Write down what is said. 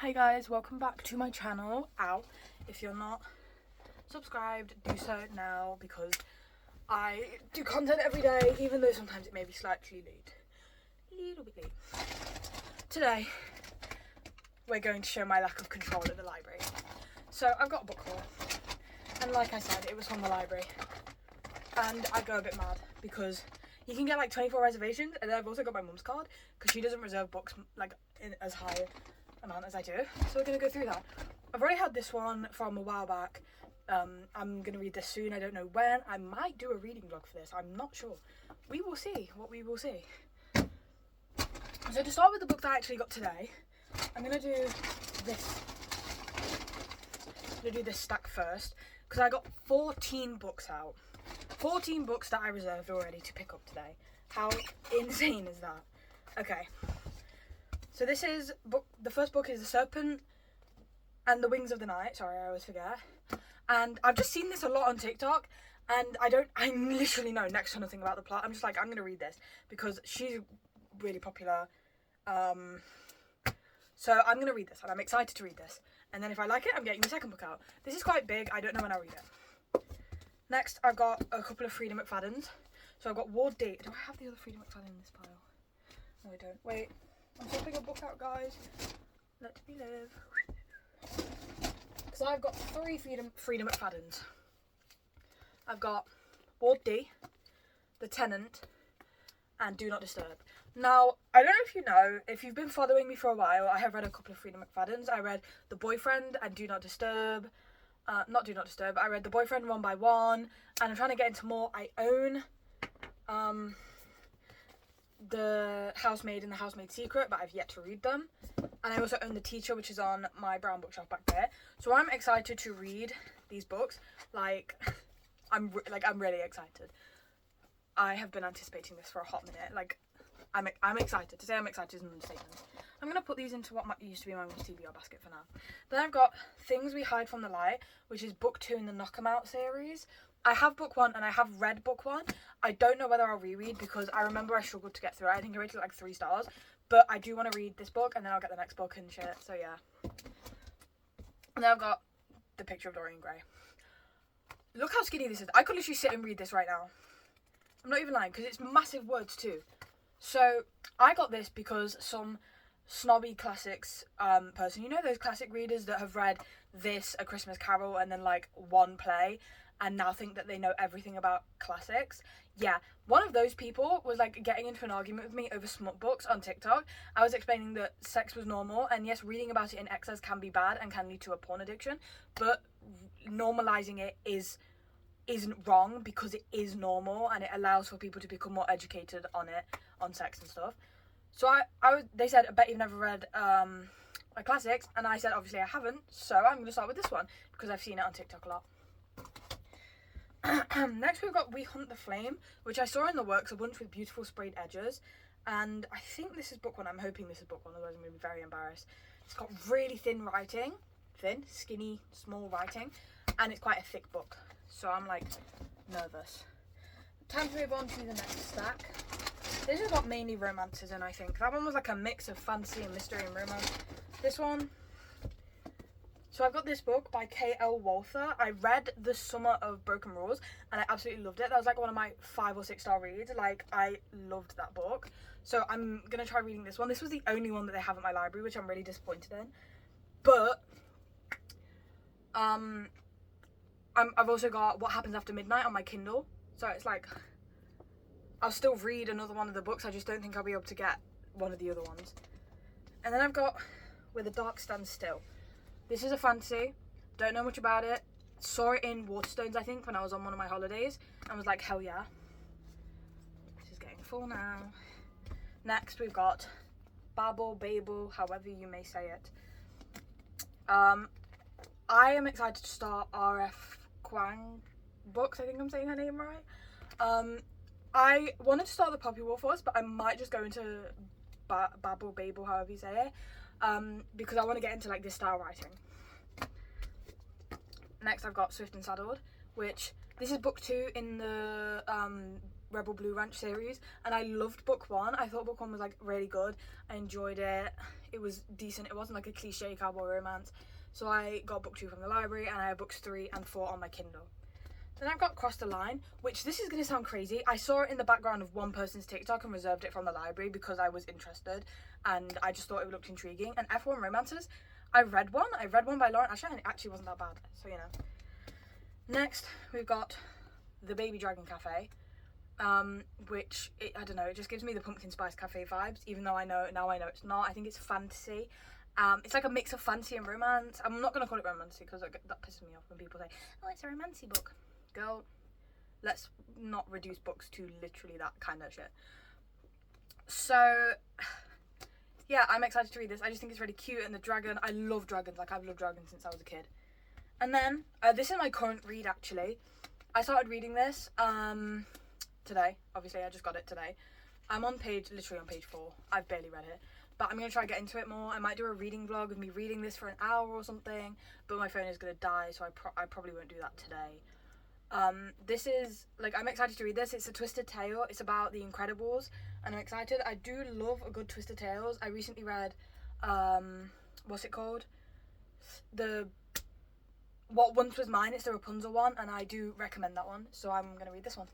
Hi guys, welcome back to my channel. If you're not subscribed, do so now because I do content every day, even though sometimes it may be slightly late. A little bit late. Today, we're going to show my lack of control at the library. So I've got a book haul, and like I said, it was from the library. And I go a bit mad because you can get like 24 reservations, and then I've also got my mum's card because she doesn't reserve books like in as high amount as I do. So we're going to go through that. I've already had this one from a while back. I'm going to read this soon. I don't know when. I might do a reading vlog for this. I'm not sure. We will see what we will see. So to start with the book that I actually got today, I'm going to do this. I'm going to do this stack first because I got 14 books out. 14 books that I reserved already to pick up today. How insane is that? Okay. So this is the first book is The Serpent and the Wings of the Night. Sorry, I always forget. And I've just seen this a lot on TikTok, and I literally know next to nothing about the plot. I'm just like, I'm going to read this because she's really popular. So I'm going to read this, and I'm excited to read this. And then if I like it, I'm getting the second book out. This is quite big. I don't know when I'll read it. Next, I've got a couple of Frida McFaddens. So I've got Ward D. Do I have the other Frida McFadden in this pile? No, I don't. Wait. I'm swapping a book out, guys. Let me live. Because I've got 3 Frida McFaddens. I've got Ward D, The Tenant, and Do Not Disturb. Now, I don't know if you know, if you've been following me for a while, I have read a couple of Frida McFaddens. I read The Boyfriend and Do Not Disturb. Not Do Not Disturb. I read The Boyfriend one by one, and I'm trying to get into more. I own The Housemaid and The Housemaid Secret, but I've yet to read them. And I also own The Teacher, which is on my brown bookshelf back there. So I'm excited to read these books. I'm really excited. I have been anticipating this for a hot minute. I'm excited. To say I'm excited is an understatement. I'm going to put these into what used to be my mum's TBR basket for now. Then I've got Things We Hide from the Light, which is book 2 in the Knock 'Em Out series. I have book 1 and I have read book 1. I don't know whether I'll reread because I remember I struggled to get through it. I think I rated it like 3 stars. But I do want to read this book and then I'll get the next book and shit. So yeah. And then I've got The Picture of Dorian Gray. Look how skinny this is. I could literally sit and read this right now. I'm not even lying because it's massive words too. So I got this because some snobby classics person, you know those classic readers that have read this, A Christmas Carol, and then like one play and now think that they know everything about classics. Yeah, one of those people was like getting into an argument with me over smut books on TikTok. I was explaining that sex was normal, and yes, reading about it in excess can be bad and can lead to a porn addiction, but normalizing it isn't wrong because it is normal and it allows for people to become more educated on it, on sex and stuff. So they said, I bet you've never read my classics, and I said obviously I haven't, so I'm going to start with this one because I've seen it on TikTok a lot. Next we've got We Hunt the Flame, which I saw in the works, a bunch with beautiful sprayed edges, and I think this is book 1. I'm hoping this is book 1, otherwise I'm going to be very embarrassed. It's got really thin writing, skinny, small writing, and it's quite a thick book, so I'm like nervous. Time to move on to the next stack. This has got mainly romances in, I think. That one was like a mix of fantasy and mystery and romance. This one, so I've got this book by K.L. Walther. I read The Summer of Broken Rules and I absolutely loved it. That was like one of my 5 or 6 star reads. Like, I loved that book. So I'm gonna try reading this one. This was the only one that they have at my library, which I'm really disappointed in. But I've also got What Happens After Midnight on my Kindle. So it's like, I'll still read another one of the books. I just don't think I'll be able to get one of the other ones. And then I've got Where the Dark Stands Still. This is a fantasy. Don't know much about it. Saw it in Waterstones, I think, when I was on one of my holidays. And was like, hell yeah. This is getting full now. Next, we've got Babel, however you may say it. I am excited to start R.F. Kuang books. I think I'm saying her name right. I wanted to start the Poppy War first, but I might just go into Babel, however you say it. Because I want to get into like this style writing. Next I've got Swift and Saddled, which this is book 2 in the Rebel Blue Ranch series, and I loved book 1. I thought book 1 was like really good. I enjoyed it. It was decent. It wasn't like a cliche cowboy romance. So I got book 2 from the library, and I have books 3 and 4 on my Kindle. Then I've got Cross the Line, which this is going to sound crazy. I saw it in the background of one person's TikTok and reserved it from the library because I was interested and I just thought it looked intriguing. And F1 Romances, I read one by Lauren Asher, and it actually wasn't that bad, so you know. Next, we've got The Baby Dragon Cafe, which, I don't know, it just gives me the Pumpkin Spice Cafe vibes, even though I know it's not. I think it's fantasy. It's like a mix of fantasy and romance. I'm not going to call it romance because that pisses me off when people say, oh, it's a romancy book. Girl, let's not reduce books to literally that kind of shit. So, yeah, I'm excited to read this. I just think it's really cute, and the dragon, I love dragons. Like, I've loved dragons since I was a kid. And then, this is my current read, actually. I started reading this today. Obviously, I just got it today. I'm literally on page 4. I've barely read it. But I'm going to try to get into it more. I might do a reading vlog of me reading this for an hour or something. But my phone is going to die, so I probably won't do that today. This is, like, I'm excited to read this. It's a twisted tale. It's about the Incredibles, and I'm excited. I do love a good twisted tales. I recently read, what's it called? What Once Was Mine. It's the Rapunzel one, and I do recommend that one. So I'm going to read this one.